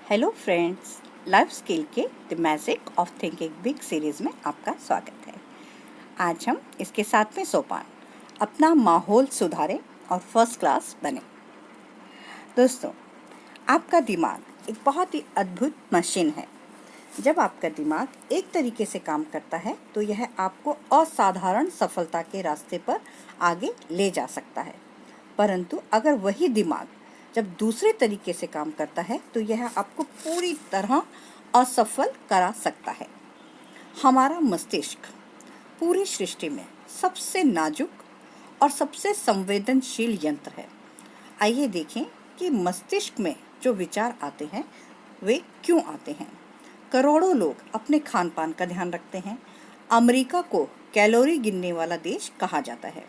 Hello friends, life skill के the magic of thinking big series में आपका स्वागत है। आज हम इसके 7वें सोपान अपना माहौल सुधारें और फर्स्ट क्लास बने। दोस्तों, आपका दिमाग एक बहुत ही अद्भुत मशीन है। जब आपका दिमाग एक तरीके से काम करता है तो यह आपको असाधारण सफलता के रास्ते पर आगे ले जा सकता है, परंतु अगर वही दिमाग जब दूसरे तरीके से काम करता है तो यह आपको पूरी तरह असफल करा सकता है। हमारा मस्तिष्क पूरी सृष्टि में सबसे नाजुक और सबसे संवेदनशील यंत्र है। आइए देखें कि मस्तिष्क में जो विचार आते हैं वे क्यों आते हैं। करोड़ों लोग अपने खान पान का ध्यान रखते हैं। अमेरिका को कैलोरी गिनने वाला देश कहा जाता है।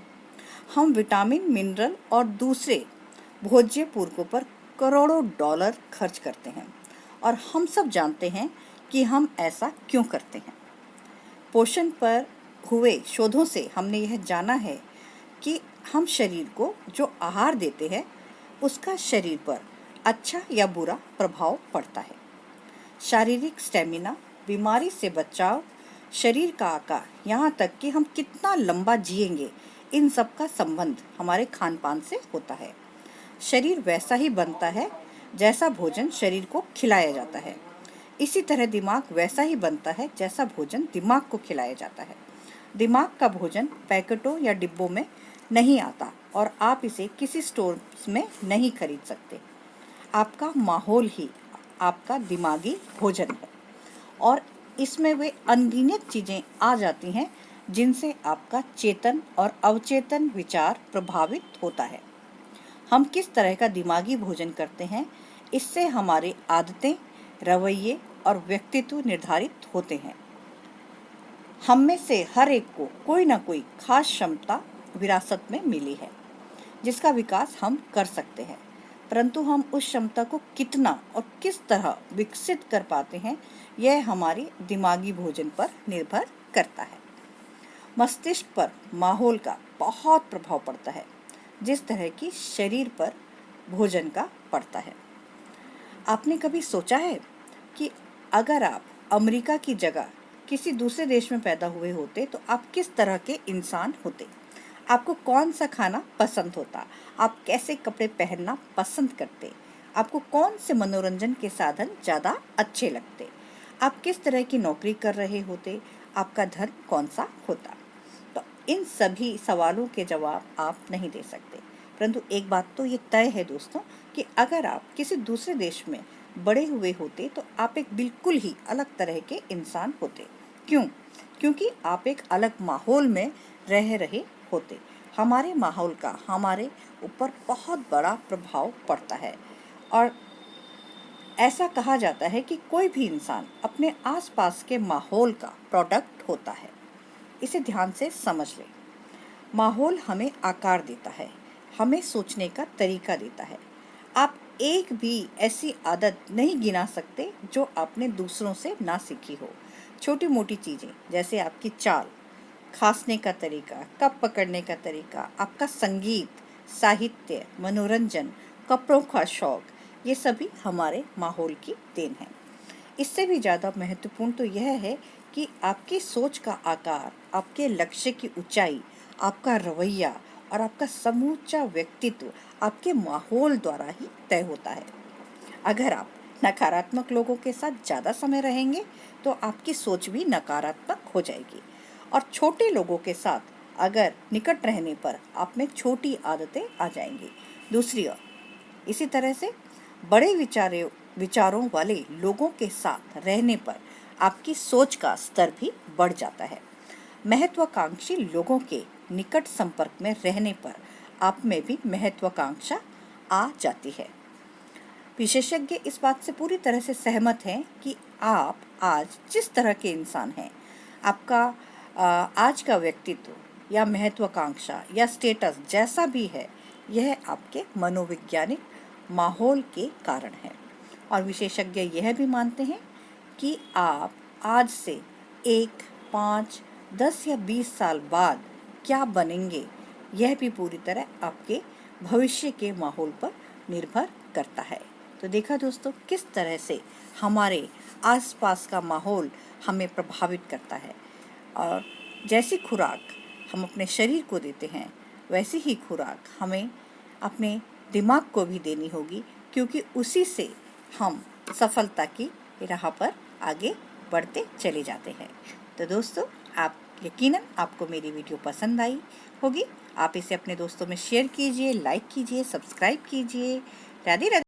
हम विटामिन, मिनरल और दूसरे भोज्य पूरकों पर करोड़ों डॉलर खर्च करते हैं और हम सब जानते हैं कि हम ऐसा क्यों करते हैं। पोषण पर हुए शोधों से हमने यह जाना है कि हम शरीर को जो आहार देते हैं उसका शरीर पर अच्छा या बुरा प्रभाव पड़ता है। शारीरिक स्टेमिना, बीमारी से बचाव, शरीर का आकार, यहाँ तक कि हम कितना लंबा जिएंगे, इन सब का संबंध हमारे खान पान से होता है। शरीर वैसा ही बनता है जैसा भोजन शरीर को खिलाया जाता है। इसी तरह दिमाग वैसा ही बनता है जैसा भोजन दिमाग को खिलाया जाता है। दिमाग का भोजन पैकेटों या डिब्बों में नहीं आता और आप इसे किसी स्टोर में नहीं खरीद सकते। आपका माहौल ही आपका दिमागी भोजन है और इसमें वे अनगिनत चीज़ें आ जाती हैं जिनसे आपका चेतन और अवचेतन विचार प्रभावित होता है। हम किस तरह का दिमागी भोजन करते हैं, इससे हमारी आदतें, रवैये और व्यक्तित्व निर्धारित होते हैं। हम में से हर एक को कोई ना कोई खास क्षमता विरासत में मिली है जिसका विकास हम कर सकते हैं, परंतु हम उस क्षमता को कितना और किस तरह विकसित कर पाते हैं यह हमारी दिमागी भोजन पर निर्भर करता है। मस्तिष्क पर माहौल का बहुत प्रभाव पड़ता है जिस तरह की शरीर पर भोजन का पड़ता है। आपने कभी सोचा है कि अगर आप अमेरिका की जगह किसी दूसरे देश में पैदा हुए होते तो आप किस तरह के इंसान होते? आपको कौन सा खाना पसंद होता? आप कैसे कपड़े पहनना पसंद करते? आपको कौन से मनोरंजन के साधन ज़्यादा अच्छे लगते? आप किस तरह की नौकरी कर रहे होते? आपका धर्म कौन सा होता? तो इन सभी सवालों के जवाब आप नहीं दे सकते, परंतु एक बात तो ये तय है दोस्तों कि अगर आप किसी दूसरे देश में बड़े हुए होते तो आप एक बिल्कुल ही अलग तरह के इंसान होते। क्यों? क्योंकि आप एक अलग माहौल में रह रहे होते। हमारे माहौल का हमारे ऊपर बहुत बड़ा प्रभाव पड़ता है और ऐसा कहा जाता है कि कोई भी इंसान अपने आसपास के माहौल का प्रोडक्ट होता है। इसे ध्यान से समझ लें। माहौल हमें आकार देता है, हमें सोचने का तरीका देता है। आप एक भी ऐसी आदत नहीं गिना सकते जो आपने दूसरों से ना सीखी हो। छोटी मोटी चीज़ें जैसे आपकी चाल, खांसने का तरीका, कप पकड़ने का तरीका, आपका संगीत, साहित्य, मनोरंजन, कपड़ों का शौक, ये सभी हमारे माहौल की देन है। इससे भी ज़्यादा महत्वपूर्ण तो यह है कि आपकी सोच का आकार, आपके लक्ष्य की ऊंचाई, आपका रवैया और आपका समूचा व्यक्तित्व आपके माहौल द्वारा ही तय होता है। अगर आप नकारात्मक लोगों के साथ ज़्यादा समय रहेंगे तो आपकी सोच भी नकारात्मक हो जाएगी और छोटे लोगों के साथ अगर निकट रहने पर आप में छोटी आदतें आ जाएंगी। दूसरी ओर इसी तरह से बड़े विचारों वाले लोगों के साथ रहने पर आपकी सोच का स्तर भी बढ़ जाता है। महत्वाकांक्षी लोगों के निकट संपर्क में रहने पर आप में भी महत्वाकांक्षा आ जाती है। विशेषज्ञ इस बात से पूरी तरह से सहमत हैं कि आप आज जिस तरह के इंसान हैं, आपका आज का व्यक्तित्व या महत्वाकांक्षा या स्टेटस जैसा भी है, यह आपके मनोवैज्ञानिक माहौल के कारण है। और विशेषज्ञ यह भी मानते हैं कि आप आज से 1, 5, 10 या 20 साल बाद क्या बनेंगे, यह भी पूरी तरह आपके भविष्य के माहौल पर निर्भर करता है। तो देखा दोस्तों किस तरह से हमारे आसपास का माहौल हमें प्रभावित करता है। और जैसी खुराक हम अपने शरीर को देते हैं वैसी ही खुराक हमें अपने दिमाग को भी देनी होगी, क्योंकि उसी से हम सफलता की राह पर आगे बढ़ते चले जाते हैं। तो दोस्तों आप यकीनन आपको मेरी वीडियो पसंद आई होगी। आप इसे अपने दोस्तों में शेयर कीजिए, लाइक कीजिए, सब्सक्राइब कीजिए। राधे राधे।